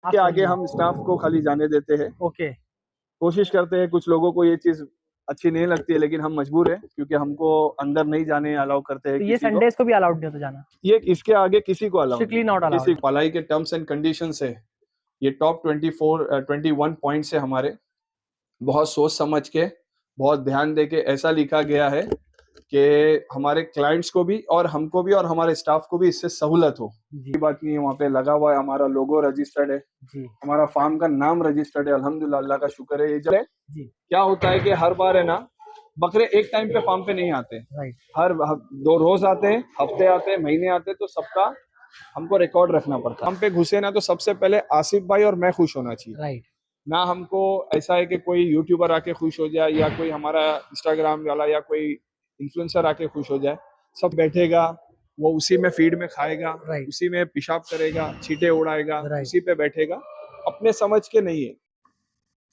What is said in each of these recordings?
के आगे हम स्टाफ को खाली जाने देते हैं। ओके। कोशिश करते हैं, कुछ लोगों को ये चीज अच्छी नहीं लगती है, लेकिन हम मजबूर हैं क्योंकि हमको अंदर नहीं जाने अलाउ करते हैं तो ये किसी को। संडेज को भी अलाउड नहीं होता जाना? ये इसके आगे किसी को अलाउ स्ट्रिक्टली नहीं, नॉट किसी अलाउड। पलाई के टर्म्स एंड कंडीशंस है। ये टॉप 21 पॉइंट्स है हमारे। बहुत सोच समझ के, बहुत ध्यान दे के ऐसा लिखा गया है कि हमारे क्लाइंट्स को भी और हमको भी और हमारे स्टाफ को भी इससे सहूलत हो। जी की बात नहीं है, वहाँ पे लगा हुआ है, हमारा लोगो रजिस्टर्ड है, जी हमारा फार्म का नाम रजिस्टर्ड है। अल्हम्दुलिल्लाह, अल्लाह का शुक्र है। ये जो है, जी। क्या होता है कि हर बार है ना, बकरे एक टाइम पे फार्म पे नहीं आते, राइट हर दो रोज आते हैं, हफ्ते आते हैं, महीने आते हैं, तो सबका हमको रिकॉर्ड रखना पड़ता है। हम पे घुसे ना तो सबसे पहले आसिफ भाई और मैं खुश होना चाहिए। राइट। ना हमको ऐसा है कि कोई यूट्यूबर आके खुश हो जाए या कोई हमारा इंस्टाग्राम वाला या कोई इन्फ्लुएंसर आके खुश हो जाए। सब बैठेगा, वो उसी में फीड में खाएगा, राइट उसी में पेशाब करेगा, छींटे उड़ाएगा, राइट। उसी पे बैठेगा, अपने समझ के नहीं है।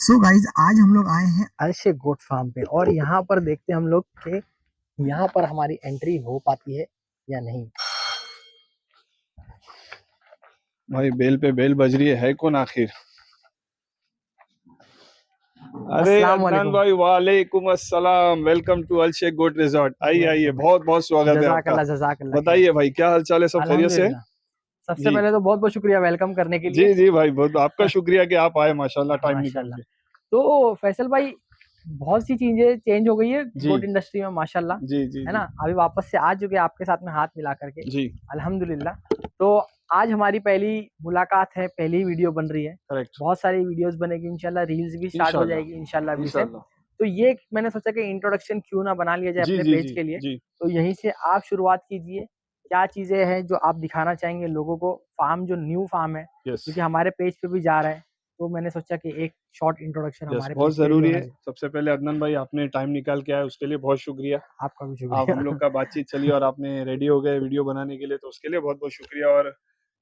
सो गाइज आज हम लोग आए हैं अलशे गोट फार्म पे और यहाँ पर देखते हैं हम लोग कि यहाँ पर हमारी एंट्री हो पाती है या नहीं। भाई बेल पे बेल बज रही है कौन आखिर? अरे अस्सलाम अदनान वालेकुम। भाई, वालेकुम अस्सलाम। Welcome to Alsheikh goat resort. आइए आइए, बहुत बहुत स्वागत है आपका। जज़ाकल्लाह जज़ाकल्लाह खैर। बताइए भाई, क्या हालचाल है? सब खैरियत से? अल्हम्दुलिल्लाह। सबसे जी पहले तो बहुत बहुत शुक्रिया वेलकम करने के जी लिए। जी भाई, बहुत आपका शुक्रिया कि आप आए, माशाल्लाह टाइम निकाल माशाल्लाह। के। तो फैसल भाई बहुत सी चीजें चेंज हो गई है जी गोट इंडस्ट्री में माशाल्लाह, जी जी है जी ना। अभी वापस से आ चुके हैं आपके साथ में हाथ मिला करके, जी। अल्हम्दुलिल्लाह। तो आज हमारी पहली मुलाकात है, पहली वीडियो बन रही है। करेक्ट। बहुत सारी वीडियोस बनेगी इंशाल्लाह, रील्स भी स्टार्ट हो इंशाल्लाह जाएगी इंशाल्लाह अभी से। इंशाल्लाह। तो ये मैंने सोचा कि इंट्रोडक्शन क्यों ना बना लिया जाए जी अपने जी पेज जी के लिए। जी। तो यहीं से आप शुरुआत कीजिए, क्या चीजें हैं जो आप दिखाना चाहेंगे लोगों को। फार्म जो न्यू फार्म है यस क्योंकि हमारे पेज पे भी जा रहा है, तो मैंने सोचा कि एक शॉर्ट इंट्रोडक्शन यस, हमारे बहुत पेज पे भी जरूरी होना है। चाहिए। सबसे पहले अदनान भाई, आपने टाइम निकाल के आए उसके लिए बहुत शुक्रिया। आपका भी आप हम शुक्रिया। लोग का बातचीत चली और आपने रेडी हो गए वीडियो बनाने के लिए, तो उसके लिए बहुत बहुत शुक्रिया। और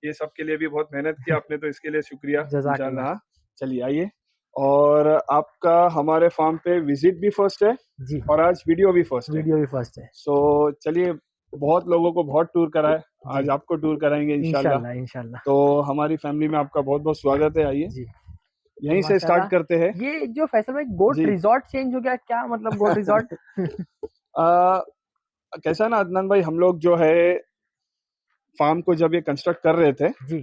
ये सब के लिए भी बहुत मेहनत की आपने, तो इसके लिए शुक्रिया। जजाकल्ला। इंशाल्लाह। चलिए आइए। और आपका हमारे फार्म पे विजिट भी फर्स्ट है जी और आज वीडियो भी फर्स्ट है। वीडियो भी फर्स्ट है। सो चलिए, बहुत लोगों को बहुत टूर कराए, जी आज आपको टूर कराएंगे इंशाल्लाह। इंशाल्लाह इंशाल्लाह। तो हमारी फैमिली में आपका बहुत बहुत स्वागत है। आइए, जी यहीं से स्टार्ट माशाल्लाह। करते हैं। ये जो फैसल भाई गोट जी। रिजॉर्ट चेंज हो गया, क्या मतलब गोट रिजॉर्ट? आ, कैसा ना अदनान भाई, हम लोग जो है फार्म को जब ये कंस्ट्रक्ट कर रहे थे, जी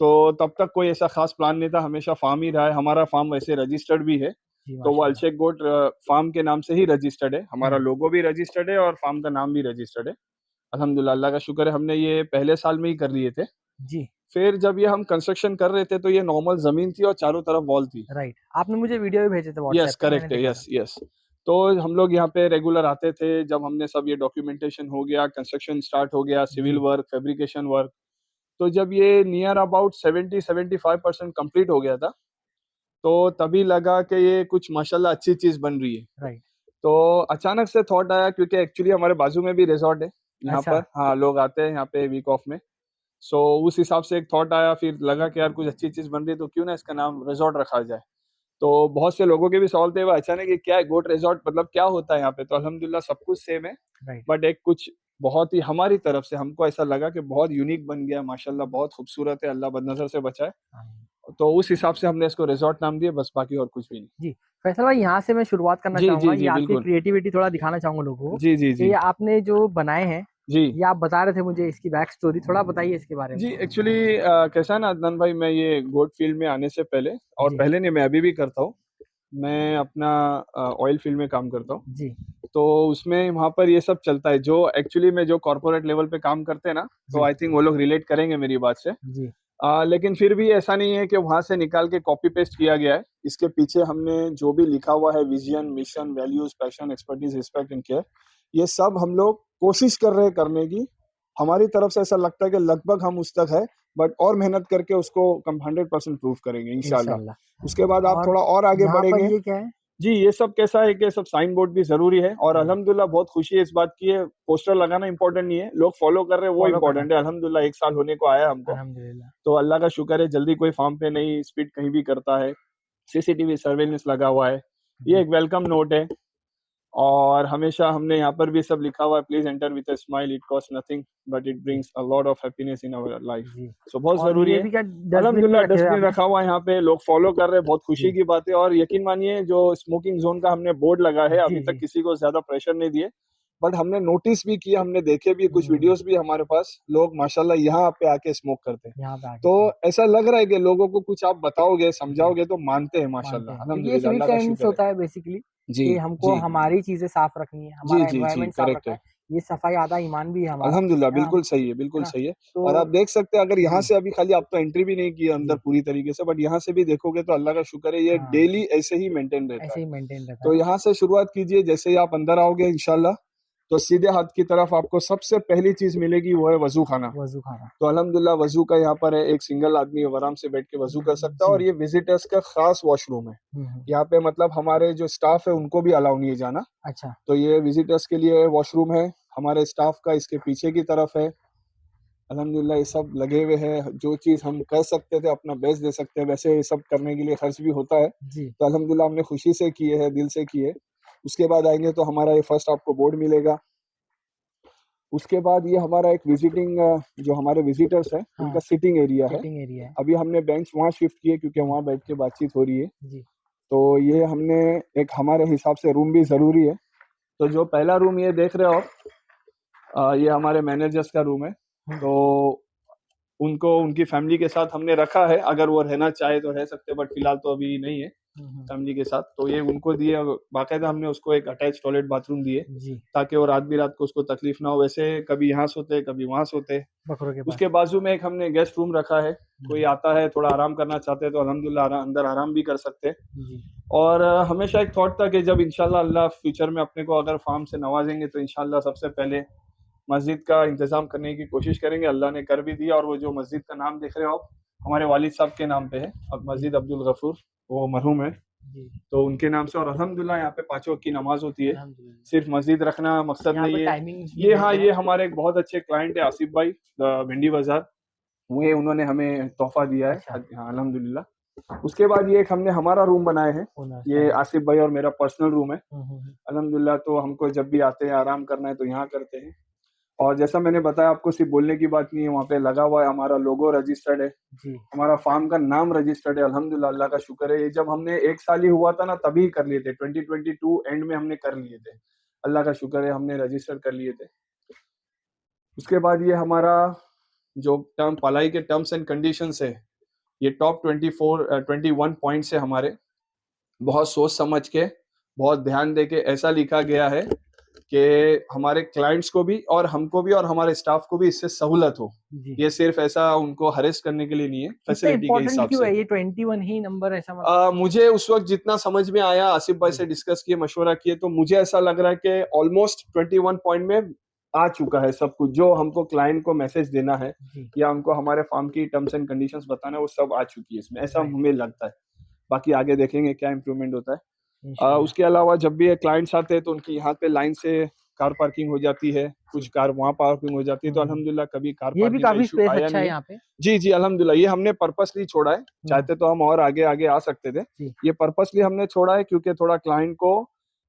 तो तब तक कोई ऐसा खास प्लान नहीं था, हमेशा फार्म ही रहा है। हमारा फार्म वैसे रजिस्टर्ड भी है, जी तो वो माशाल्लाह। अलशेख गोट फार्म के नाम से ही रजिस्टर्ड है। हमारा लोगो भी रजिस्टर्ड है और फार्म का नाम भी रजिस्टर्ड है। अल्हम्दुलिल्लाह, अल्लाह का शुक्र है, हमने ये पहले साल में ही कर लिए थे। जी फिर जब ये हम कंस्ट्रक्शन कर रहे थे तो ये नॉर्मल जमीन थी और चारों तरफ वॉल थी। राइट, आपने मुझे वीडियो भी भेजे थे यस व्हाट्सएप पे, मैंने करेक्ट है, देखा था। Yes yes. तो हम लोग यहाँ पे रेगुलर आते थे। जब हमने सब ये डॉक्यूमेंटेशन हो गया, कंस्ट्रक्शन स्टार्ट हो गया, सिविल जी वर्क, फैब्रिकेशन वर्क, तो जब ये नियर अबाउट 70-75% कंप्लीट हो गया था, तो तभी लगा कि ये कुछ माशाल्लाह अच्छी चीज बन रही है। राइट। तो अचानक से थॉट आया, क्योंकि एक्चुअली हमारे बाजू में भी रिजॉर्ट है यहाँ अच्छा पर। हाँ, लोग आते हैं यहाँ पे वीक ऑफ में। सो उस हिसाब से एक थॉट आया, फिर लगा कि यार कुछ अच्छी चीज बन रही है तो क्यों ना इसका नाम रिजॉर्ट रखा जाए। तो बहुत से लोगों के भी सवाल थे, वो अचानक कि क्या है गोट रिजॉर्ट, मतलब क्या होता है यहाँ पे? तो अल्हम्दुलिल्लाह सब कुछ सेम है, राइट। बट एक कुछ बहुत ही हमारी तरफ से हमको ऐसा लगा कि बहुत यूनिक बन गया, माशाल्लाह बहुत खूबसूरत है, अल्लाह बदनजर से बचाए। तो उस हिसाब से हमने इसको रिजॉर्ट नाम दिया, बस बाकी और कुछ भी नहीं। जी फैसल भाई, यहाँ से मैं शुरुआत करना जी चाहूंगा, जी ये जी आपकी बिल्कुल। क्रिएटिविटी थोड़ा दिखाना चाहूंगा लोगों को जी जी कि जी ये आपने जो बनाए हैं, जी ये आप बता रहे थे मुझे इसकी बैक स्टोरी, थोड़ा बताइए इसके बारे में। जी। एक्चुअली कैसा है ना अदनान भाई, मैं ये गोट फील्ड में आने से पहले, और जी पहले नहीं, मैं अभी भी करता हूँ, मैं अपना ऑयल फील्ड में काम करता हूँ। जी तो उसमें वहाँ पर ये सब चलता है, जो एक्चुअली में जो कॉर्पोरेट लेवल पे काम करते हैं ना, तो जी आई थिंक वो लोग रिलेट करेंगे मेरी बात से। जी लेकिन फिर भी ऐसा नहीं है कि वहां से निकाल के कॉपी पेस्ट किया गया है। इसके पीछे हमने जो भी लिखा हुआ है, vision, mission, values, passion, expertise, respect and care, ये सब हम लोग कोशिश कर रहे हैं करने की। हमारी तरफ से ऐसा लगता है कि लगभग हम उस तक है, बट और मेहनत करके उसको हम 100% प्रूव करेंगे इंशाल्लाह। उसके बाद इंशाल्लाह। आप और थोड़ा और आगे यहाँ पर बढ़ेंगे। ये क्या है? जी, ये सब कैसा है कि सब साइन बोर्ड भी जरूरी है, और जी अल्हम्दुलिल्लाह बहुत खुशी है इस बात की है। पोस्टर लगाना इंपॉर्टेंट नहीं है, लोग फॉलो कर रहे हैं वो फॉलो करना इंपॉर्टेंट है। अल्हम्दुलिल्लाह 1 साल होने को आया हमको, अल्हम्दुलिल्लाह। तो अल्लाह का शुक्र है, जल्दी कोई फार्म पे नहीं स्पीड कहीं भी करता है। सीसीटीवी सर्वेलेंस लगा हुआ है, ये जी एक वेलकम नोट है। और हमेशा हमने यहाँ पर भी सब लिखा हुआ है, please enter with a smile, it cost nothing but it brings a lot of happiness in our life. जी। सो बहुत और जरूरी ये है। भी क्या डस्टबिन भी अल्हम्दुलिल्लाह रखे हुए डस्टबिन आपने? रखा हुआ है यहाँ पे, लोग फॉलो कर रहे हैं, बहुत खुशी जी की बात है। और यकीन मानिए जो स्मोकिंग जोन का हमने बोर्ड लगा है, जी अभी तक जी। किसी को ज्यादा प्रेशर नहीं दिए, बट हमने नोटिस भी किया, हमने देखे भी, कुछ वीडियोस भी हमारे पास, लोग माशाल्लाह यहाँ पे आके स्मोक करते हैं। यहाँ पे आके तो स्मोक ऐसा लग रहा है कि लोगों को कुछ आप बताओगे, जी समझाओगे तो मानते हैं मानते माशाल्लाह। हैं, क्योंकि ये अल्हम्दुलिल्लाह, सिविक अल्लाह का सेंस शुक्र है। होता है बेसिकली जी कि हमको जी हमारी चीजें साफ रखनी है, जी हमारा जी जी, एनवायरनमेंट साफ करेक्ट रखना है। है। ये सफाई आधा ईमान भी है हमारा, अल्हम्दुलिल्लाह, है ना? बिल्कुल सही है, है बिल्कुल ना? सही है। तो और आप देख सकते हैं, अगर यहाँ जी से अभी खाली आप तो एंट्री भी नहीं की अंदर जी पूरी तरीके से, बट यहाँ से भी देखोगे तो अल्लाह का शुक्र है, ये हाँ, डेली ऐसे ही मेंटेन रहता ऐसे है। ही मेंटेन रहता है तो ना। यहाँ से शुरुआत कीजिए, जैसे ही आप अंदर आओगे इंशाल्लाह, तो सीधे हाथ की तरफ आपको सबसे पहली चीज मिलेगी, वो है वजू खाना। वजू खाना। तो अल्हम्दुलिल्लाह वजू का यहाँ पर है, एक सिंगल आदमी आराम से बैठ के वजू कर सकता है, जी और ये विजिटर्स का खास वॉशरूम है। हम्म। यहाँ पे मतलब हमारे जो स्टाफ है उनको भी अलाउ नहीं है जाना, अच्छा तो ये विजिटर्स के लिए वॉशरूम है। हमारे स्टाफ का इसके पीछे की तरफ है। अल्हम्दुलिल्लाह ये सब लगे हुए हैं, जो चीज़ हम कर सकते थे, अपना बेस्ट दे सकते हैं, वैसे ये सब करने के लिए खर्च भी होता है। जी तो अल्हम्दुलिल्लाह हमने खुशी से किए हैं, दिल से किए। उसके बाद आएँगे तो हमारा ये फर्स्ट आपको बोर्ड मिलेगा। उसके बाद ये हमारा एक विजिटिंग जो हमारे विजिटर्स हैं, हाँ, उनका सिटिंग एरिया है। सिटिंग एरिया है। अभी हमने बेंच वहाँ शिफ्ट किए क्योंकि वहाँ बैठ के बातचीत हो रही है। जी तो ये हमने एक हमारे हिसाब से रूम भी ज़रूरी है। तो जो पहला रूम ये देख रहे हो आप, ये हमारे मैनेजर्स का रूम है। तो उनको उनकी फैमिली के साथ हमने रखा है, अगर वो रहना चाहे तो रह सकते हैं, बट फिलहाल तो अभी नहीं है फैमिली के साथ। तो ये उनको दिए, और बाकायदा हमने उसको एक अटैच टॉयलेट बाथरूम दिए, जी ताकि वो रात बिरात को उसको तकलीफ ना हो। वैसे कभी यहाँ सोते, कभी वहाँ सोते। बकरों के पास। उसके बाजू में एक हमने गेस्ट रूम रखा है, कोई आता है थोड़ा आराम करना चाहते हैं तो अल्हम्दुलिल्लाह अंदर आराम भी कर सकते हैं। जी और हमेशा एक थॉट था कि जब इंशाल्लाह अल्लाह फ्यूचर में अपने को अगर फार्म से नवाजेंगे तो इंशाल्लाह सबसे पहले मस्जिद का इंतजाम करने की कोशिश करेंगे। अल्लाह ने कर भी दिया, और वो जो मस्जिद का नाम देख रहे हो आप, हमारे वालिद साहब के नाम पे है, अब मस्जिद अब्दुल गफूर, वो मरहूम है, जी तो उनके नाम से। और अल्हम्दुलिल्लाह यहाँ पे 5 वक्त की नमाज होती है। अल्हम्दुलिल्लाह। सिर्फ मस्जिद रखना मकसद यहाँ नहीं पे है। टाइमिंग्स भी ये है हाँ, थोड़ा। ये हमारे एक बहुत अच्छे क्लाइंट है आसिफ भाई, भिंडी बाजार, वो उन्होंने हमें तोहफा दिया है। अच्छा हाँ, अल्हम्दुलिल्लाह। उसके बाद ये एक हमने हमारा रूम बनाए हैं, ओनर्स ये का। आसिफ भाई और मेरा पर्सनल रूम है। हम्म। अल्हम्दुलिल्लाह, तो हमको जब भी आते हैं आराम करना है तो यहाँ करते हैं। और जैसा मैंने बताया आपको, सिर्फ बोलने की बात नहीं है, वहाँ पे लगा हुआ है, हमारा लोगो रजिस्टर्ड है, जी हमारा फार्म का नाम रजिस्टर्ड है। अल्हम्दुलिल्लाह, अल्लाह का शुक्र है। ये जब हमने 1 साल ही हुआ था ना, तभी कर लिए थे, 2022 एंड में हमने कर लिए थे। अल्लाह का शुक्र है, हमने रजिस्टर कर लिए थे। उसके बाद ये हमारा जो टर्म पलाई के टर्म्स एंड कंडीशंस है, ये टॉप 21 पॉइंट्स है हमारे। बहुत सोच समझ के, बहुत ध्यान दे के ऐसा लिखा गया है कि हमारे क्लाइंट्स को भी और हमको भी और हमारे स्टाफ को भी इससे सहूलत हो। जी ये सिर्फ ऐसा उनको हरेस करने के लिए नहीं है, इतना फैसिलिटी के इम्पोर्टेंट हिसाब क्यों से। है ये 21 ही नंबर, ऐसा मतलब? मुझे उस वक्त जितना समझ में आया, आसिफ भाई जी से डिस्कस किए, मशवरा किए, तो मुझे ऐसा लग रहा है कि ऑलमोस्ट 21 पॉइंट में आ चुका है सब कुछ, जो हमको क्लाइंट को मैसेज देना है जी या हमको हमारे फार्म की टर्म्स एंड कंडीशंस बताना है, वो सब आ चुकी है इसमें, ऐसा राइट हमें लगता है। बाकी आगे देखेंगे क्या इम्प्रूवमेंट होता है। इंशाल्लाह। उसके अलावा जब भी क्लाइंट्स आते हैं तो उनकी यहाँ पे लाइन से कार पार्किंग हो जाती है, कुछ जी कार वहाँ पार्किंग हो जाती है, तो हम्म। अल्हम्दुलिल्लाह कभी कार ये भी पार्किंग का काफी इशू स्पेस आया अच्छा नहीं है है। यहाँ पे। जी जी, अल्हम्दुलिल्लाह, ये हमने पर्पसली छोड़ा है, चाहते तो हम और आगे आगे आ सकते थे। जी ये पर्पसली हमने छोड़ा है क्योंकि थोड़ा क्लाइंट को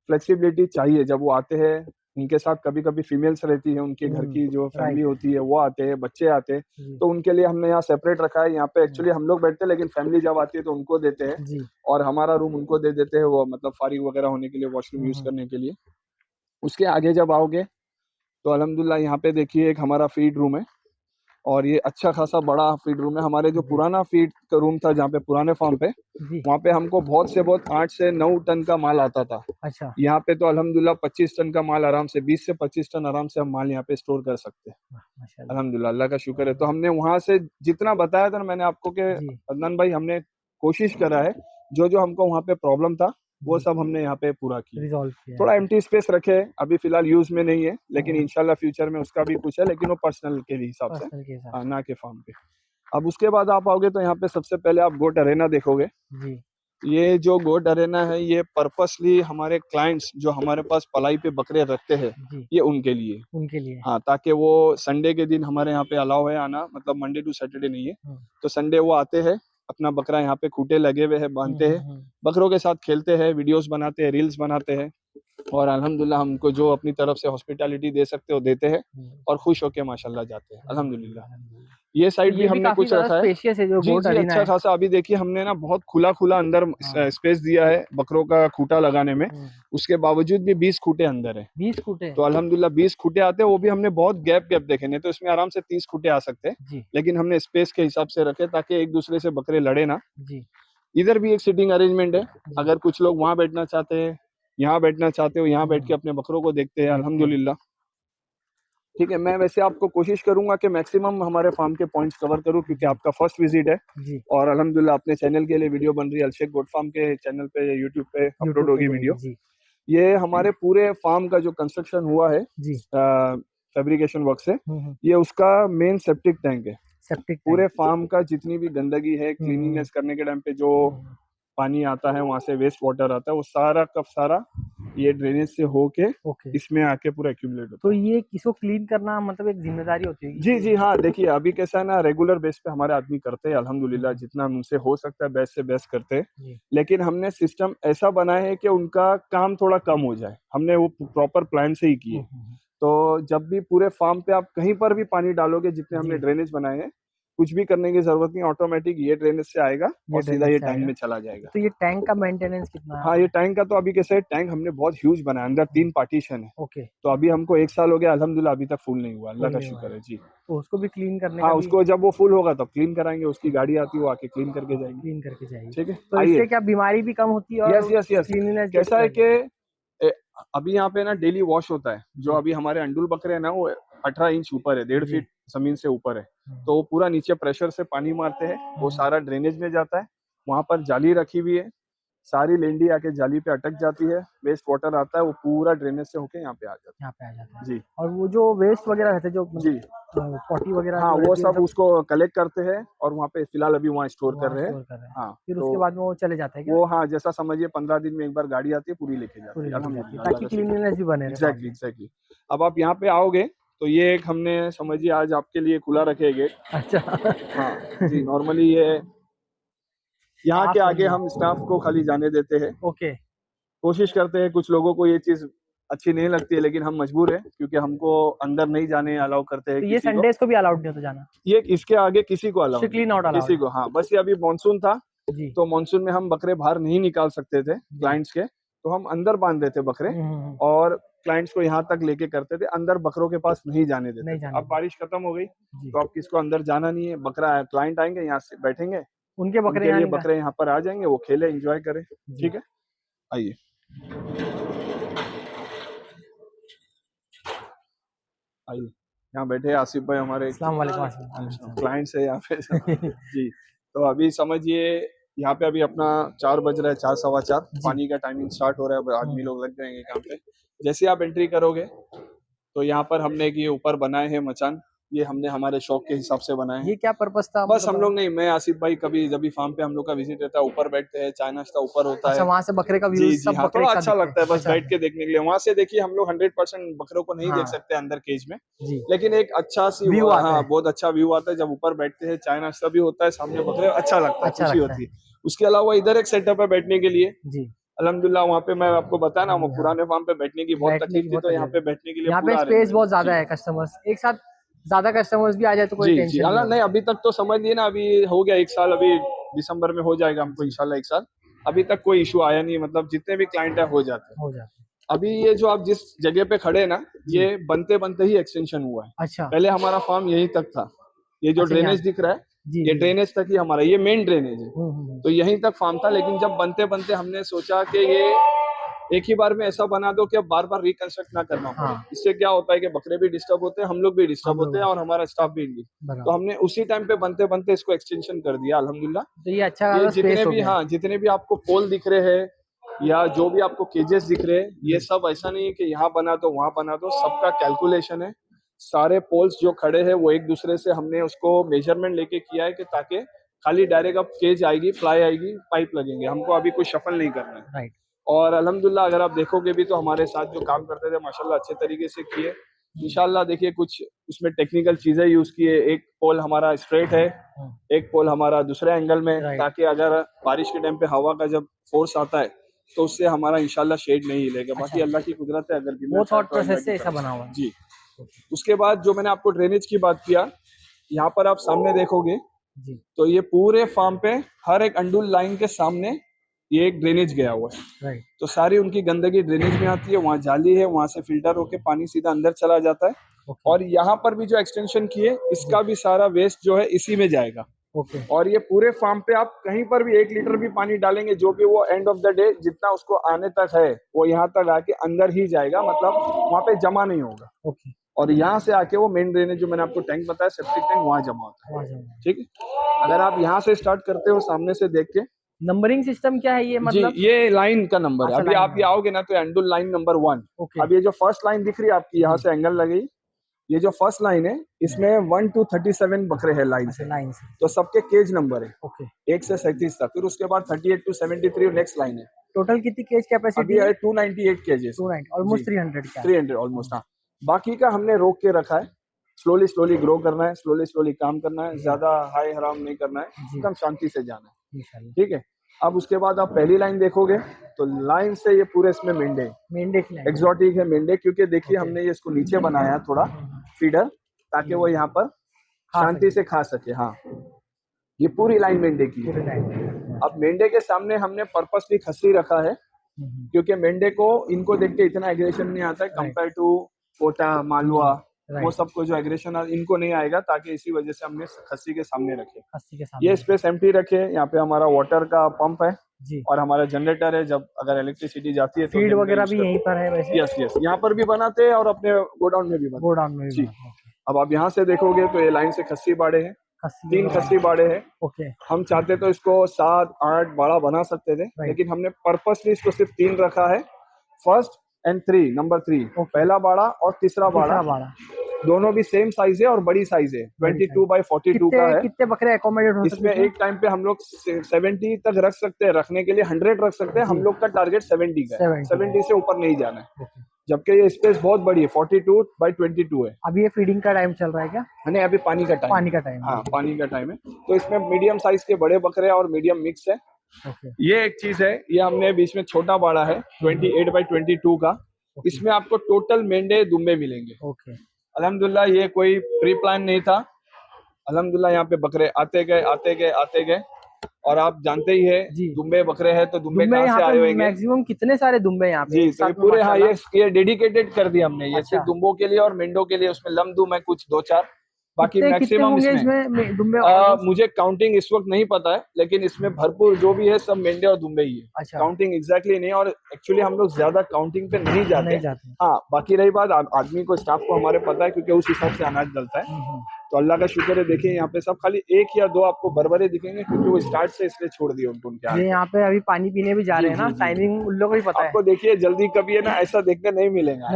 फ्लेक्सिबिलिटी चाहिए। जब वो आते हैं, उनके साथ कभी कभी फीमेल्स रहती है, उनके घर की जो फैमिली राइट होती है वो आते हैं, बच्चे आते हैं, जी तो उनके लिए हमने यहाँ सेपरेट रखा है। यहाँ पे एक्चुअली हम लोग बैठते हैं, लेकिन फैमिली जब आती है तो उनको देते हैं, जी और हमारा रूम उनको दे देते हैं, वो मतलब फारिग वगैरह होने के लिए, वॉशरूम यूज करने के लिए। उसके आगे जब आओगे तो अल्हम्दुलिल्लाह यहाँ पे देखिए एक हमारा फीड रूम है, और ये अच्छा खासा बड़ा फीड रूम है। हमारे जो जी पुराना फीड का रूम था जहाँ पे पुराने फार्म पे, जी वहाँ पे हमको बहुत से बहुत 8 से 9 टन का माल आता था। अच्छा यहाँ पे तो अल्हम्दुलिल्लाह 25 टन का माल आराम से, 20 से 25 टन आराम से हम माल यहाँ पे स्टोर कर सकते हैं। माशाल्लाह। अल्हम्दुलिल्लाह, अल्लाह का शुक्र है। तो हमने वहां से जितना बताया था ना मैंने आपको कि जी अदनान भाई, हमने कोशिश करा है, जो जो हमको वहाँ पे प्रॉब्लम था वो जी सब हमने यहाँ पे पूरा किया। रिजॉल्व किया थोड़ा है। एम्प्टी स्पेस रखे, अभी फिलहाल यूज में नहीं है, लेकिन इंशाल्लाह फ्यूचर में उसका भी कुछ है, लेकिन वो पर्सनल के हिसाब से, पर्सनल के हिसाब ना के फार्म पे। अब उसके बाद आप आओगे तो यहाँ पे सबसे पहले आप गोट अरेना देखोगे। से। जी ये जो गोट अरेना है, ये पर्पसली हमारे क्लाइंट्स जो हमारे पास पलाई पे बकरे रखते हैं, जी ये उनके लिए। उनके लिए। हाँ, ताकि वो संडे के दिन हमारे यहाँ पे अलाउ है आना, मतलब मंडे टू सैटरडे नहीं है, हम्म, तो संडे वो आते हैं, अपना बकरा यहाँ पे खूटे लगे हुए हैं, बांधते हैं, हम्म। बकरों के साथ खेलते हैं, वीडियोस बनाते हैं, रील्स बनाते हैं। और अल्हम्दुलिल्लाह हमको जो अपनी तरफ से हॉस्पिटैलिटी दे सकते हो देते हैं और खुश होके माशाल्लाह जाते हैं अल्हम्दुलिल्लाह। ये साइड भी ये हमने काफी कुछ ज्यादा रखा है। स्पेशियस है जो जी गोट जी अरीना अच्छा है। खासा अभी देखिए हमने ना बहुत खुला खुला अंदर हाँ। स्पेस दिया है बकरों का खूटा लगाने में, उसके बावजूद भी 20 खूटे अंदर है। 20 खूटे तो अल्हम्दुलिल्लाह 20 खूटे आते हैं, वो भी हमने बहुत गैप गैप देखे, नहीं तो इसमें आराम से 30 खूटे आ सकते हैं, जी लेकिन हमने स्पेस के हिसाब से रखे ताकि एक दूसरे से बकरे लड़े ना। जी इधर भी एक सिटिंग अरेंजमेंट है, जी। अगर कुछ लोग वहां बैठना चाहते हैं, यहाँ बैठना चाहते हो, यहाँ बैठ के अपने बकरों को देखते हैं अल्हम्दुलिल्लाह। ठीक है, मैं वैसे आपको कोशिश करूंगा कि मैक्सिमम हमारे फार्म के पॉइंट्स कवर करूं क्योंकि आपका फर्स्ट विजिट है जी और अल्हम्दुलिल्लाह अपने चैनल के लिए वीडियो बन रही है, अलशेख गोट फार्म के चैनल पे यूट्यूब पे अपलोड यूट्यूब पे होगी जाइए। वीडियो। जी ये हमारे पूरे फार्म का जो कंस्ट्रक्शन हुआ है जी फैब्रिकेशन वर्क से, ये उसका मेन सेप्टिक टैंक है। सेप्टिक पूरे टैंक। फार्म का जितनी भी गंदगी है, क्लीनिंगनेस करने के टाइम पे जो पानी आता है, वहां से वेस्ट वाटर आता है, वो सारा का सारा ये ड्रेनेज से होके ओके। इसमें आके पूरा एक्यूमुलेट होता तो है। ये किसको क्लीन करना मतलब एक जिम्मेदारी होती है जी जी हाँ, देखिए अभी कैसा है ना, रेगुलर बेस पे हमारे आदमी करते हैं अल्हम्दुलिल्लाह, जितना उनसे हो सकता है बेस्ट से बेस्ट करते हैं, जी लेकिन हमने सिस्टम ऐसा बनाया है कि उनका काम थोड़ा कम हो जाए, हमने वो प्रॉपर प्लान से ही किए। तो जब भी पूरे फार्म पे आप कहीं पर भी पानी डालोगे, जितने हमने जी। ड्रेनेज बनाए हैं, कुछ भी करने की जरूरत नहीं, ऑटोमेटिक ये ड्रेनेज से आएगा ये और सीधा ड्रेनेज ये से टैंक आएगा। में चला जाएगा। तो ये टैंक का मेंटेनेंस कितना है? हाँ, ये टैंक का तो अभी कैसे है, टैंक हमने बहुत ह्यूज बनाया, अंदर 3 पार्टीशन है, ओके। तो अभी हमको 1 साल हो गया अल्हम्दुलिल्लाह, अभी तक फुल नहीं हुआ, अल्लाह फुल का नहीं हुआ शुक्र है जी। तो उसको भी क्लीन करने हाँ, का भी उसको जब वो फुल होगा तब क्लीन कराएंगे, उसकी गाड़ी आती है वो आके क्लीन करके जाएगी। क्लीन करके जाएगी। ठीक है, तो आइए। इससे क्या बीमारी भी कम होती है और यस यस यस, क्लीनलीनेस भी कैसा अच्छी है रहती है? कि अभी यहाँ पे ना डेली वॉश होता है, जो जी। अभी हमारे अंडुल बकरे हैं ना, वो 18 इंच ऊपर है, 1.5 जी। फीट जमीन से ऊपर है, तो वो पूरा नीचे प्रेशर से पानी मारते हैं, वो सारा ड्रेनेज में जाता है, वहां पर जाली रखी हुई है, सारी लेंडी आके जाली पे अटक जाती है, वेस्ट वाटर आता है, वो पूरा ड्रेनेज से होके यहाँ पे आ जाता यहाँ पे आ जाता है है। जी। और वो जो वेस्ट वगैरह रहते हैं जो जी पॉटी वगैरह हाँ, जो वो रहती है सब उसको कलेक्ट करते हैं और वहाँ पे फिलहाल अभी वहाँ स्टोर कर वहाँ रहे हैं। स्टोर कर रहे हैं। हाँ, फिर तो उसके बाद में वो चले जाते हैं क्या? वो हाँ, जैसा समझिए 15 दिन में एक बार गाड़ी आती है, पूरी लेके जाती पूरी है लेके जाती है अल्हम्दुलिल्लाह, ताकि क्लीनलीनेस भी बने रहे फार्म एग्जैक्टली में। एग्जैक्टली। अब आप यहाँ पे आओगे तो ये एक हमने समझिए आज आपके लिए खुला रखे गेट। अच्छा हाँ जी, नॉर्मली ये यहाँ आप के आगे समझिए। हम स्टाफ को खाली जाने देते हैं, ओके। कोशिश करते हैं, कुछ लोगों को ये चीज अच्छी नहीं लगती है, लेकिन हम मजबूर है क्योंकि हमको अंदर नहीं जाने अलाउ करते हैं तो ये किसी को। संडेज को भी अलाउड नहीं होता जाना? ये इसके आगे किसी को अलाउ स्ट्रिक्टली नहीं, नॉट अलाउड किसी को। हाँ, बस ये अभी मानसून था, जी तो मानसून में हम बकरे बाहर नहीं निकाल सकते थे क्लाइंट्स के, तो हम अंदर बांध देते बकरे और क्लाइंट्स को यहाँ तक लेके करते थे, अंदर बकरों के पास नहीं जाने देते नहीं थे। जाने अब बारिश खत्म हो गई जी। तो अब किसको अंदर जाना नहीं है, बकरा क्लाइंट आएंगे यहाँ से बैठेंगे, उनके बकरे उनके यहाँ लिए निकाल बकरे यहाँ पर आ जाएंगे, वो खेले एंजॉय करें। जी। ठीक है, आइए आइए, यहाँ बैठे आसिफ भाई हमारे अस्सलाम वालेकुम। क्लाइंट्स है यहाँ पे जी। तो अभी समझिए यहाँ पे अभी अपना 4 बज रहा है, 4 सवा 4, पानी का टाइमिंग स्टार्ट हो रहा है, आदमी लोग लग जाएंगे काम पे। जैसे आप एंट्री करोगे तो यहाँ पर हमने ये ऊपर बनाए हैं मचान, ये हमने हमारे शौक के हिसाब से बनाए हैं। ये क्या पर्पस था? बस हम लोग नहीं, मैं आसिफ भाई कभी जब भी फार्म पे हम लोग का विजिट रहता है, ऊपर बैठते हैं, चाय नाश्ता ऊपर होता अच्छा, है। वहाँ से बकरे का व्यू जी जी सब हाँ, बकरे थोड़ा एक साथ अच्छा दिखते लगता है हैं। बस बैठ के देखने के लिए। वहाँ से देखिए हम लोग 100% बकरों को नहीं हाँ। देख सकते अंदर केज में, जी लेकिन एक अच्छा सी व्यू आता हाँ, है। बहुत अच्छा व्यू आता है जब ऊपर बैठते हैं, चाय नाश्ता भी होता है, सामने बकरे, अच्छा लगता है, अच्छा खुशी लगता होती है। उसके अलावा इधर एक सेटअप है बैठने के लिए, जी। अल्हम्दुलिल्लाह। वहाँ पे मैं आपको बताया ना, हाँ। पुराने फार्म पे बैठने की बहुत बैठने तकलीफ की थी, बहुत तो यहाँ तकलीफ पे है। बैठने के लिए यहाँ पे पूरा स्पेस बहुत ज्यादा जी है, कस्टमर्स एक साथ ज्यादा कस्टमर्स भी आ जाए तो कोई जी जी। टेंशन नहीं अल्लाह होगा। नहीं, अभी तक तो समझ लिए ना, अभी हो गया 1 साल, अभी दिसंबर में हो जाएगा हमको इंशाल्लाह 1 साल। अभी तक कोई इशू आया नहीं, मतलब जितने भी क्लाइंट है हो जाते हैं। हो जाते हैं। अभी ये जो आप जिस जगह पे खड़े हैं ना, ये बनते बनते ही एक्सटेंशन हुआ है। अच्छा पहले हमारा फार्म यहीं तक था, ये जो अच्छा, ड्रेनेज यहाँ दिख रहा है, जी ये जी। ड्रेनेज तक ही हमारा, ये मेन ड्रेनेज है, तो यहीं तक फार्म था। लेकिन जब बनते बनते हमने सोचा कि ये एक ही बार में ऐसा बना दो कि अब बार बार रिकंस्ट्रक्ट ना करना पड़े। हाँ। इससे क्या होता है कि बकरे भी डिस्टर्ब होते हैं, हम लोग भी डिस्टर्ब हम लोग होते हैं और हमारा स्टाफ भी इंगेज। तो बराबर। हमने उसी टाइम पे बनते बनते इसको एक्सटेंशन कर दिया अल्हम्दुलिल्लाह। तो ये अच्छा ये खासा जितने स्पेस हो भी गया। हाँ, जितने भी आपको पोल दिख रहे हैं या जो भी आपको केजेस दिख रहे हैं, ये सब ऐसा नहीं है कि यहाँ बना दो वहां बना दो, सबका कैलकुलेशन है। सारे पोल्स जो खड़े हैं वो एक दूसरे से हमने उसको मेजरमेंट लेके किया है कि ताकि खाली डायरेक्ट अब केज आएगी, फ्लाई आएगी, पाइप लगेंगे, हमको अभी कुछ शफल नहीं करना है। राइट। और अल्हम्दुलिल्लाह अगर आप देखोगे भी तो हमारे साथ जो काम करते थे माशाल्लाह अच्छे तरीके से किए। इंशाल्लाह देखिए कुछ उसमें टेक्निकल चीजें यूज किए, एक पोल हमारा स्ट्रेट है, एक पोल हमारा दूसरे एंगल में, राइट। ताकि अगर बारिश के टाइम पे हवा का जब फोर्स आता है तो उससे हमारा इंशाल्लाह शेड नहीं हिलेगा। अच्छा। बाकी अल्लाह की कुदरत है, अगर गिरना वो चाहे थॉट तो अल्लाह प्रोसेस से की ऐसा तरफ बना हुआ है। जी। उसके बाद जो मैंने आपको ड्रेनेज की बात किया, यहाँ पर आप सामने देखोगे जी तो ये पूरे फार्म पे हर एक अंडुल लाइन के सामने ये एक ड्रेनेज गया हुआ है। राइट। तो सारी उनकी गंदगी ड्रेनेज में आती है, वहाँ जाली है, वहां से फिल्टर होके पानी सीधा अंदर चला जाता है। ओके और यहाँ पर भी जो एक्सटेंशन किए, इसका भी सारा वेस्ट जो है इसी में जाएगा। ओके और ये पूरे फार्म पे आप कहीं पर भी 1 लीटर भी पानी डालेंगे, जो कि वो एंड ऑफ द डे जितना उसको आने तक है वो यहाँ तक आके अंदर ही जाएगा, मतलब वहाँ पे जमा नहीं होगा। ओके। और यहाँ से आके वो मेन ड्रेनेज जो मैंने आपको टैंक बताया, सेप्टिक टैंक, वहाँ जमा होता है। ठीक है, अगर आप यहाँ से स्टार्ट करते हो सामने से देख के, नंबरिंग सिस्टम क्या है ये, मतलब? जी, ये लाइन का नंबर है। अच्छा, अभी लाइन आप ये आओगे ना तो अंडुल लाइन नंबर 1। ओके। अब ये जो फर्स्ट लाइन दिख रही है आपकी, यहाँ जी। से एंगल लगी, ये जो फर्स्ट लाइन है इसमें 1 to 37 बकरे हैं लाइन से। लाइन से तो सबके केज नंबर है ओके। 1 से 37 तक। फिर उसके बाद 38 to 73 नेक्स्ट लाइन है। टोटल कितनी केज कैपेसिटी अभी है 298 केजेस, 290 ऑलमोस्ट 300 का 300 ऑलमोस्ट। हाँ, बाकी का हमने रोक के रखा है। स्लोली स्लोली ग्रो करना है, स्लोली स्लोली काम करना है, ज्यादा हाई हराम नहीं करना है, एकदम शांति से जाना है। इंशाल्लाह। ठीक है, अब उसके बाद आप पहली लाइन देखोगे तो लाइन से ये पूरे इसमें मेंढे एक्सोटिक है मेंढे, क्योंकि देखिए हमने ये इसको नीचे बनाया थोड़ा फीडर, ताकि वो यहाँ पर शांति से खा सके। हाँ, ये पूरी लाइन मेंढे की है। अब मेंढे के सामने हमने पर्पसली खस्सी रखा है, क्योंकि मेंढे को इनको देख के इतना एग्रेशन नहीं आता है कंपेयर टू कोटा, मालवा, वो सबको जो एग्रेशन इनको नहीं आएगा, ताकि इसी वजह से हमने खस्सी के सामने रखे। ये स्पेस एम्प्टी रखे। यहाँ पे हमारा वाटर का पंप है जी। और हमारा जनरेटर है, जब अगर इलेक्ट्रिसिटी जाती है तो फीड वगैरह भी यहीं पर है वैसे? यस यस, यहाँ पर भी बनाते हैं और अपने गोडाउन में भी बनाते हैं। जी। अब आप यहाँ से देखोगे तो ये लाइन से खस्सी बाड़े हैं, 3 खस्सी बाड़े हैं। ओके। हम चाहते तो इसको 7-8 बाड़ा बना सकते थे, लेकिन हमने पर्पसली इसको सिर्फ 3 रखा है। फर्स्ट एंड 3, नंबर 3, पहला बाड़ा और तीसरा बाड़ा दोनों भी सेम साइज है और बड़ी साइज है, 22x42 का है। कितने बकरे अकोमोडेट हो सकते हैं इसमें? एक टाइम पे हम लोग 70 तक रख सकते हैं, रखने के लिए 100 रख सकते हैं। हम लोग का टारगेट 70 का है, 70 से ऊपर नहीं जाना है, जबकि ये स्पेस बहुत बड़ी है, 42x22 है। अभी ये फीडिंग का टाइम चल रहा है क्या? नहीं, अभी पानी का टाइम। हाँ, पानी का टाइम है। तो इसमें मीडियम साइज के बड़े बकरे और मीडियम मिक्स है। ये एक चीज है। ये हमने बीच में छोटा बाड़ा है 28x22 का। इसमें आपको टोटल मेंढे दुम्बे मिलेंगे। अल्हम्दुलिल्लाह, ये कोई प्री प्लान नहीं था। अल्हम्दुलिल्लाह, यहाँ पे बकरे आते गए और आप जानते ही है दुम्बे बकरे हैं तो दुम्बे कहाँ से आए होंगे? मैक्सिमम कितने सारे दुम्बे यहाँ पे? जी, तो पूरे। हाँ, ये डेडिकेटेड कर दिया हमने, ये सिर्फ दुम्बों के लिए और मेंढों के लिए। उसमें लमदुम है कुछ 2-4, बाकी मैक्सिमम इसमें दुम्बे। मुझे काउंटिंग इस वक्त नहीं पता है, लेकिन इसमें भरपूर जो भी है सब मेंढे और दुम्बे ही है। काउंटिंग एग्जैक्टली नहीं है, और एक्चुअली हम लोग ज्यादा काउंटिंग पे नहीं जाते। हाँ, बाकी रही बात आदमी को, स्टाफ को हमारे पता है, क्योंकि उस हिसाब से अनाज डलता है। तो अल्लाह का शुक्र है। देखिए यहाँ पे सब खाली 1 या 2 आपको बरबरे दिखेंगे, क्योंकि वो स्टार्ट से इसलिए छोड़ दिए उनके ये यहाँ पे अभी पानी पीने भी जा रहे हैं ना, टाइमिंग उन लोगों को भी पता है। आपको देखिए जल्दी कभी है ना ऐसा देखने नहीं मिलेगा,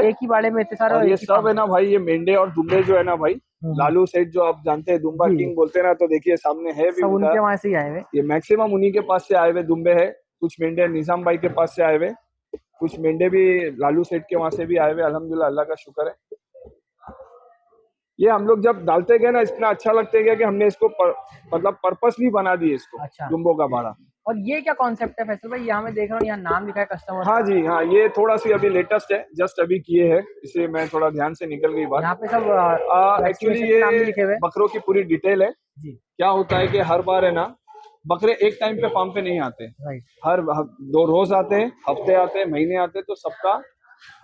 एक ही बाड़े में इतने सारे। ये सब है ना भाई, ये मेंढे और दुम्बे जो है ना भाई, लालू सेठ जो आप जानते हैं दुम्बा किंग बोलते हैं ना, तो देखिए सामने है भी उनके वहां से ही आए हुए। ये मैक्सिमम उन्हीं के पास से आए हुए दुम्बे है। कुछ मेंढे निजाम भाई के पास से आए हुए, कुछ मेंढे भी लालू सेठ के वहां से भी आए हुए। अल्हम्दुलिल्लाह, अल्लाह का शुक्र है। ये हम लोग जब डालते गए ना, इतना अच्छा लगते गया कि हमने इसको मतलब पर्पसली बना दिए इसको। दुम्बों का बाड़ा। और ये क्या कॉन्सेप्ट है फैसल भाई? यहाँ मैं देख रहा हूँ, यहाँ नाम लिखा है कस्टमर। हाँ जी, हाँ, ये थोड़ा सी अभी लेटेस्ट है, जस्ट अभी किए है, इसे मैं थोड़ा ध्यान से निकल गई बात। यहाँ पे सब एक्चुअली ये बकरों की पूरी डिटेल है जी। क्या होता है कि हर बार है ना, बकरे एक टाइम पे फार्म पे नहीं आते, हर 2 रोज आते हैं, हफ्ते आते हैं, महीने आते हैं, तो सबका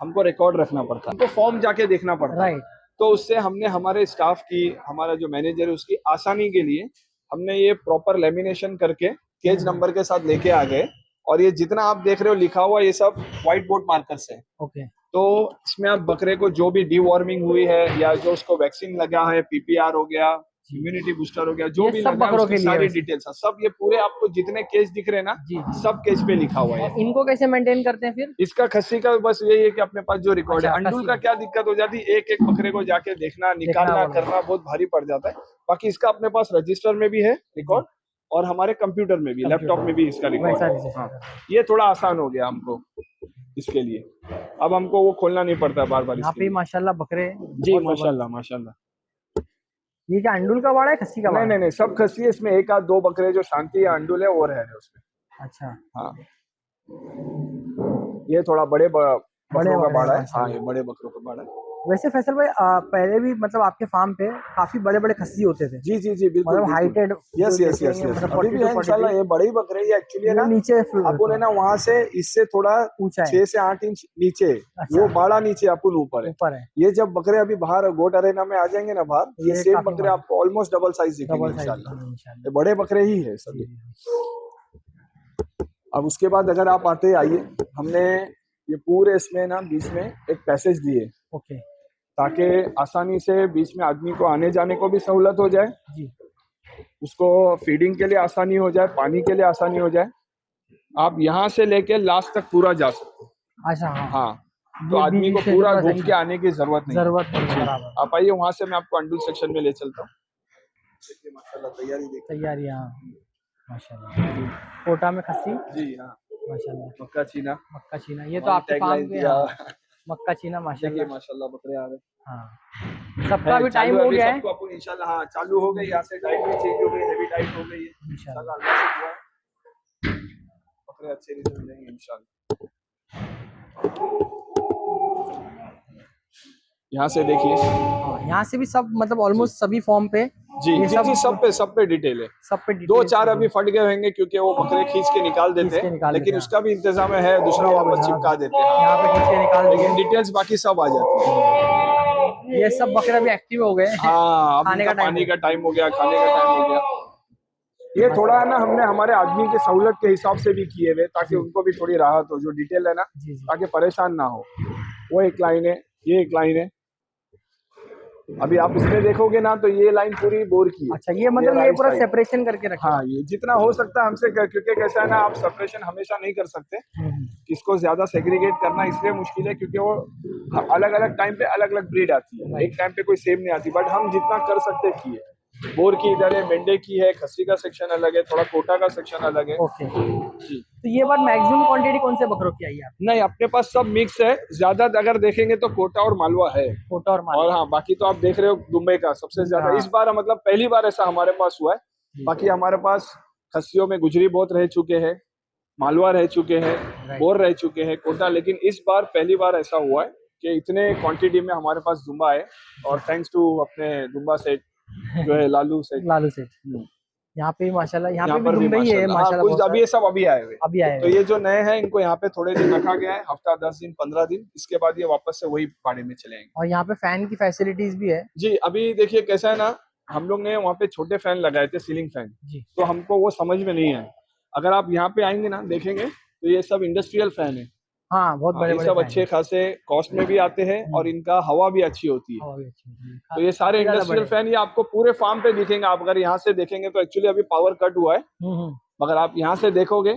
हमको रिकॉर्ड रखना पड़ता है, हमको फॉर्म जाके देखना पड़ता है। तो उससे हमने हमारे स्टाफ की, हमारा जो मैनेजर है उसकी आसानी के लिए हमने ये प्रॉपर लेमिनेशन करके केज नंबर के साथ लेके आ गए। और ये जितना आप देख रहे हो लिखा हुआ, ये सब व्हाइट बोर्ड मार्कर से। तो इसमें आप बकरे को जो भी डीवॉर्मिंग हुई है या जो उसको वैक्सीन लगा है, पीपीआर हो गया, इम्यूनिटी बूस्टर हो गया, जो भी लगा है उसकी सारी डिटेल्स सब, ये पूरे आपको जितने केज दिख रहे हैं ना, सब केज पे लिखा हुआ है। इनको कैसे मेंटेन करते हैं फिर? इसका खस्सी का बस यही है कि अपने पास जो रिकॉर्ड है। अंडुल का क्या दिक्कत हो जाती है, एक बकरे को जाके देखना, निकालना, करना बहुत भारी पड़ जाता है। बाकी इसका अपने पास रजिस्टर में भी है रिकॉर्ड, और हमारे कंप्यूटर में भी, लैपटॉप में भी इसका रिकॉर्ड है। हाँ, ये थोड़ा आसान हो गया हमको इसके लिए। अब हमको वो खोलना नहीं पड़ता बार बार। यहाँ पे माशाल्लाह बकरे जी, माशाल्लाह माशाल्लाह। ये क्या अंडुल का बाड़ा है, खस्सी का बाड़ा? नहीं, सब खस्सी है। इसमें 1 आध 2 बकरे जो शांति या अंडुल है वो रह रहे उसमें। अच्छा, हाँ, ये थोड़ा बड़े बकरों का बकरे बाड़ा हैं है। हाँ, माशाल्लाह। ये बड़े बकरों का बाड़ा है। वैसे फैसल भाई पहले भी मतलब आपके फार्म पे काफी बड़े बड़े खस्सी होते थे, जी जी जी, बिल्कुल मतलब बिल्कुल। हाइटेड जो यस यस देखेंगे यस यस, मतलब अभी 40 भी टू है 43। इंशाल्लाह। ये बड़ी बकरे, ये एक्चुअली है ये ना, नीचे अपन है थोड़ा ना वहां से इससे थोड़ा ऊंचा है। 6 से 8 इंच नीचे, अच्छा, वो बाड़ा नीचे, अपन ऊपर है। ऊपर है। ये जब बकरे अभी बाहर गोट अरेना में आ जाएंगे ना बाहर, तो ये ये सेम काफी बकरे बड़ा, आपको ऑलमोस्ट डबल साइज दिखेंगे डबल साइज इंशाल्लाह। इंशाल्लाह। ये बड़े बकरे ही है जी सभी। जी। अब उसके बाद अगर आप आते आइए, हमने ये पूरे इसमें ना बीच में एक पैसेज दिए, ओके ताकि आसानी से बीच में आदमी को आने जाने को भी सहूलत हो जाए, जी। उसको फीडिंग के लिए आसानी हो जाए, पानी के लिए आसानी हो जाए। आप यहाँ से लेके लास्ट तक पूरा जा सकते हैं। अच्छा हाँ, हाँ, तो ये आदमी बीच को से पूरा थोड़ा घूम के सेक्शन आने की जरूरत नहीं है। जरूरत नहीं है, जी, बराबर। आप आइए, वहां से मैं आपको अंडुल सेक्शन में ले चलता हूँ। देखिए माशाल्लाह तैयारी देखिए। तैयारी, हाँ माशाल्लाह। कोटा में खस्सी, जी हाँ, माशाल्लाह। मक्का चीना, मक्का चीना, ये तो हमारी आपके फार्म टैगलाइन पे, दिया। हाँ मक्का चीना देखिए माशाल्लाह। माशाल्लाह बकरे आ गए हाँ, सबका हैं भी चालू टाइम है हो अभी गया है सबको अपन इंशाल्लाह। हाँ, चालू हो गई, यहाँ से डाइट भी चेंज हो गई, हैवी डाइट हो गई है इंशाल्लाह। इंशाल्लाह। अल्लाह से दुआ है, बकरे अच्छे रिजल्ट देंगे इंशाल्लाह। यहाँ से देखिए। हाँ, यहाँ से भी सब मतलब जी ऑलमोस्ट सभी फॉर्म पे जी ये जी जी, सब पे डिटेल है। सब पे दो डिटेल्स चार अभी फट गए होंगे क्योंकि वो बकरे खींच के निकाल देते खींच के हैं, निकाल लेकिन देते हैं। उसका भी इंतजाम है, दूसरा वापस चिपका देते हैं। यहाँ पे खींच के निकाल लेकिन दिए। डिटेल्स बाकी सब आ जाती है। ये सब बकरे भी एक्टिव हो गए हैं। हाँ, अब खाने इनका का टाइम पानी का टाइम हो गया, खाने का टाइम हो गया। ये थोड़ा है ना, हमने हमारे आदमी की सहूलत के हिसाब से भी किए हुए, ताकि उनको भी थोड़ी राहत हो। जो डिटेल है ना, जी जी। ताकि परेशान ना हो। वो एक लाइन है, ये एक लाइन है। अभी आप इसमें देखोगे ना, तो ये लाइन पूरी बोर की है। अच्छा, ये मतलब ये राइट पूरा साइड। सेपरेशन करके रखा है। हाँ, ये जितना हो सकता है हमसे क्योंकि कैसा है ना, आप सेपरेशन हमेशा नहीं कर सकते। किसको ज्यादा सेग्रीगेट करना इसलिए मुश्किल है क्योंकि वो अलग अलग टाइम पे अलग अलग ब्रीड आती है, एक टाइम पे कोई सेम नहीं आती। बट हम जितना कर सकते किए। बोर की इधर है, मेंढे की है, खस्सी का सेक्शन अलग है, थोड़ा कोटा का सेक्शन अलग है। ओके, जी, तो ये बार मैक्सिमम क्वांटिटी कौन से बकरों की आई है? नहीं अपने पास सब मिक्स है। ज्यादा अगर देखेंगे तो कोटा और मालवा है। कोटा और मालवा। और हाँ, बाकी तो आप देख रहे हो दुबई का सबसे ज्यादा हाँ। इस बार, मतलब पहली बार ऐसा हमारे पास हुआ है। बाकी हमारे पास खस्सियों में गुजरी बहुत रह चुके हैं, मालवा रह चुके हैं, बोर रह चुके हैं, कोटा, लेकिन इस बार पहली बार ऐसा हुआ है कि इतने क्वांटिटी में हमारे पास दुम्बा है। और थैंक्स टू अपने दुम्बा सेठ जो है लालू सेठ। लालू सेठ। यहाँ पे माशाल्लाह, यहाँ पे भी पर भी दुबई है माशाल्लाह। हाँ, माशाल्लाह, कुछ बहुत अभी ये सब अभी आए हुए। अभी आए तो हुए। ये जो नए हैं इनको यहाँ पे थोड़े दिन रखा गया है, हफ्ता 10 दिन 15 दिन, इसके बाद ये वापस से वही पाड़े में चले आएंगे। और यहाँ पे फैन की फैसिलिटीज भी है। जी, अभी देखिए कैसा है ना, हम लोग ने वहाँ पे छोटे फैन लगाए थे, सीलिंग फैन, तो हमको वो समझ में नहीं आया। अगर आप यहाँ पे आएंगे ना, देखेंगे तो ये सब इंडस्ट्रियल फैन है। हाँ, बहुत बड़े ये बड़े सब फैन अच्छे खासे कॉस्ट में भी आते हैं और इनका हवा भी अच्छी होती है। तो ये सारे इंडस्ट्रियल फैन ये आपको पूरे फार्म पे दिखेंगे। आप अगर यहाँ से देखेंगे तो एक्चुअली अभी पावर कट हुआ है, मगर आप यहाँ से देखोगे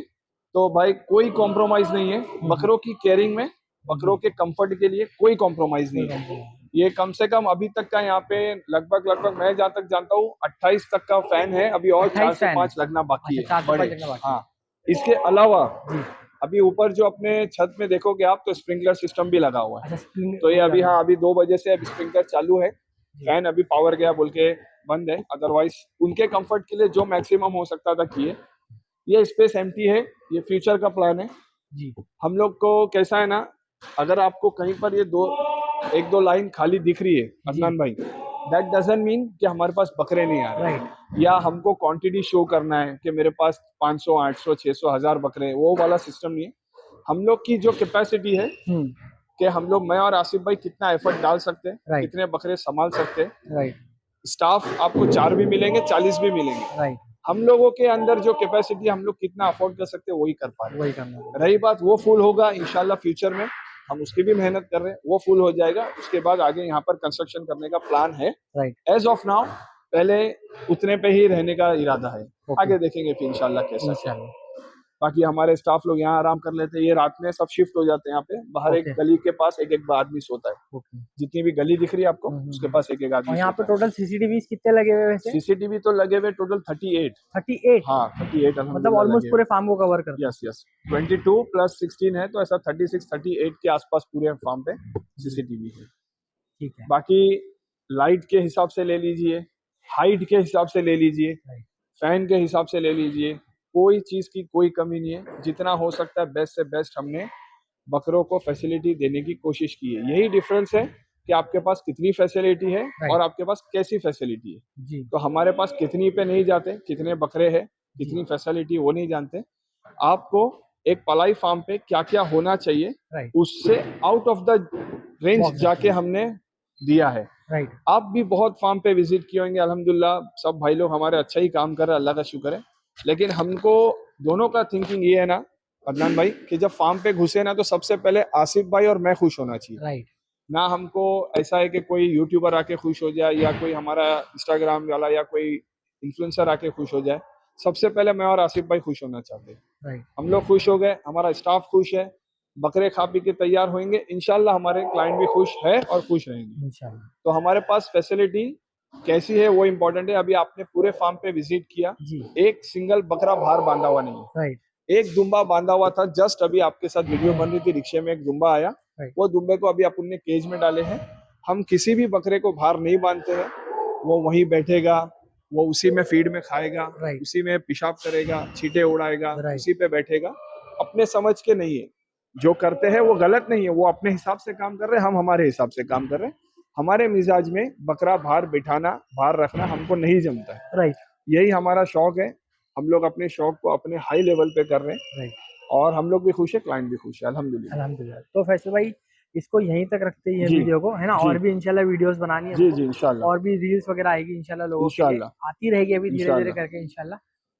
तो भाई कोई कॉम्प्रोमाइज नहीं है बकरों की केयरिंग में। बकरों के कंफर्ट के लिए कोई कॉम्प्रोमाइज नहीं है। ये कम से कम अभी तक का यहाँ पे लगभग मैं जहाँ तक जानता हूँ 28 तक का फैन है अभी, और 4 से 5 लगना बाकी है बड़े। हाँ, इसके अलावा अभी ऊपर जो अपने छत में देखोगे आप, तो स्प्रिंकलर सिस्टम भी लगा हुआ है। तो ये अभी, हाँ, अभी 2 बजे से अभी स्प्रिंकलर चालू है। फैन अभी पावर गया बोल के बंद है, अदरवाइज उनके कंफर्ट के लिए जो मैक्सिमम हो सकता था किए। ये स्पेस एम्प्टी है, ये फ्यूचर का प्लान है जी। हम लोग को कैसा है ना, अगर आपको कहीं पर ये एक दो लाइन खाली दिख रही है अदनान भाई, दैट डजंट मीन कि हमारे पास बकरे नहीं आ रहे या हमको क्वांटिटी शो करना है कि मेरे पास 500 800 600 1000 बकरे, वो वाला सिस्टम नहीं है। हम लोग की जो कैपेसिटी है कि हम लोग, मैं और आसिफ भाई कितना एफर्ट डाल सकते हैं, कितने बकरे संभाल सकते हैं। स्टाफ आपको 4 भी मिलेंगे, 40 भी मिलेंगे। हम लोगों के अंदर जो कैपेसिटी हम लोग कितना अफोर्ड कर सकते हैं वही कर पा रहे हैं। रही बात, वो फुल होगा इंशाल्लाह फ्यूचर में, हम उसकी भी मेहनत कर रहे हैं, वो फुल हो जाएगा। उसके बाद आगे यहाँ पर कंस्ट्रक्शन करने का प्लान है। एज ऑफ नाउ पहले उतने पे ही रहने का इरादा है, आगे देखेंगे फिर इंशाल्लाह कैसा। बाकी हमारे स्टाफ लोग यहाँ आराम कर लेते हैं, ये रात में सब शिफ्ट हो जाते हैं यहाँ पे। बाहर एक गली के पास एक आदमी सोता है। जितनी भी गली दिख रही है आपको, उसके पास एक आदमी। और यहाँ पे टोटल सीसीटीवी कितने लगे हुए वैसे? सीसीटीवी तो लगे हुए टोटल 38। हाँ, 38 मतलब ऑलमोस्ट पूरे फार्म को कवर करते हैं। यस 22 + 16 है, तो ऐसा 36 38 के आसपास पूरे फार्म पे सीसीटीवी है। ठीक है। बाकी लाइट के हिसाब से ले लीजिए, हाइट के हिसाब से ले लीजिए, फैन के हिसाब से ले लीजिए, कोई चीज की कोई कमी नहीं है, जितना हो सकता है बेस्ट से बेस्ट हमने बकरों को फैसिलिटी देने की कोशिश की है। यही डिफरेंस है कि आपके पास कितनी फैसिलिटी है और आपके पास कैसी फैसिलिटी है। जी तो हमारे पास कितनी पे नहीं जाते, कितने बकरे हैं, कितनी फैसिलिटी वो नहीं जानते। आपको एक पलाई फार्म पे क्या क्या होना चाहिए राइट उससे out of the range Box जाके हमने दिया है। राइट आप भी बहुत फार्म पे विजिट किए होंगे, अल्हम्दुलिल्लाह सब भाई लोग हमारे अच्छा ही काम कर रहे हैं, अल्लाह का शुक्र है। लेकिन हमको दोनों का थिंकिंग ये है ना अदनान भाई कि जब फार्म पे घुसे ना तो सबसे पहले आसिफ भाई और मैं खुश होना चाहिए। राइट ना हमको ऐसा है कि कोई यूट्यूबर आके खुश हो जाए या कोई हमारा इंस्टाग्राम वाला या कोई इन्फ्लुएंसर आके खुश हो जाए। सबसे पहले मैं और आसिफ भाई खुश होना चाहते हैं। राइट हम लोग खुश हो गए, हमारा स्टाफ खुश है, बकरे खा पी के तैयार होंगे, इंशाल्लाह हमारे क्लाइंट भी खुश है और खुश रहेंगे। इंशाल्लाह तो हमारे पास फैसिलिटी कैसी है वो इम्पोर्टेंट है। अभी आपने पूरे फार्म पे विजिट किया, जी एक सिंगल बकरा बाहर बांधा हुआ नहीं है। राइट एक दुम्बा बांधा हुआ था, जस्ट अभी आपके साथ वीडियो बन रही थी, रिक्शे में एक दुम्बा आया, Right. वो दुम्बे को अभी अपन ने केज में डाले हैं। हम किसी भी बकरे को बाहर नहीं बांधते हैं, वो वहीं बैठेगा, वो उसी में फीड में खाएगा, Right. उसी में पेशाब करेगा, छींटे उड़ाएगा, Right. उसी पे बैठेगा। अपने समझ के नहीं है, जो करते हैं वो गलत नहीं है, वो अपने हिसाब से काम कर रहे हैं, हम हमारे हिसाब से काम कर रहे हैं। हमारे मिजाज में बकरा बाहर बिठाना, बाहर रखना हमको नहीं जमता है। राइट यही हमारा शौक है, हम लोग अपने शौक को अपने हाई लेवल पे कर रहे हैं राइट और हम लोग भी खुश है, क्लाइंट भी खुश है, अल्हम्दुलिल्लाह। अल्हम्दुलिल्लाह। तो फैसल भाई इसको यहीं तक रखते हैं जी, वीडियो को, है ना? जी। और भी इंशाल्लाह वीडियोस बनानी है जी हमको, जी इंशाल्लाह और भी रील्स वगैरह आएगी इंशाल्लाह लोगों के लिए, इंशाल्लाह आती रहेगी अभी धीरे धीरे इंशाल्लाह। करके इंशाल्लाह।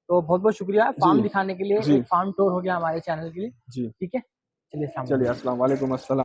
तो बहुत बहुत शुक्रिया फार्म जी दिखाने के लिए, जी एक फार्म टूर हो गया हमारे चैनल के लिए। जी ठीक है, चलिए अस्सलाम चलिए वालेकुम। अस्सलाम वालेकुम अस्सलाम।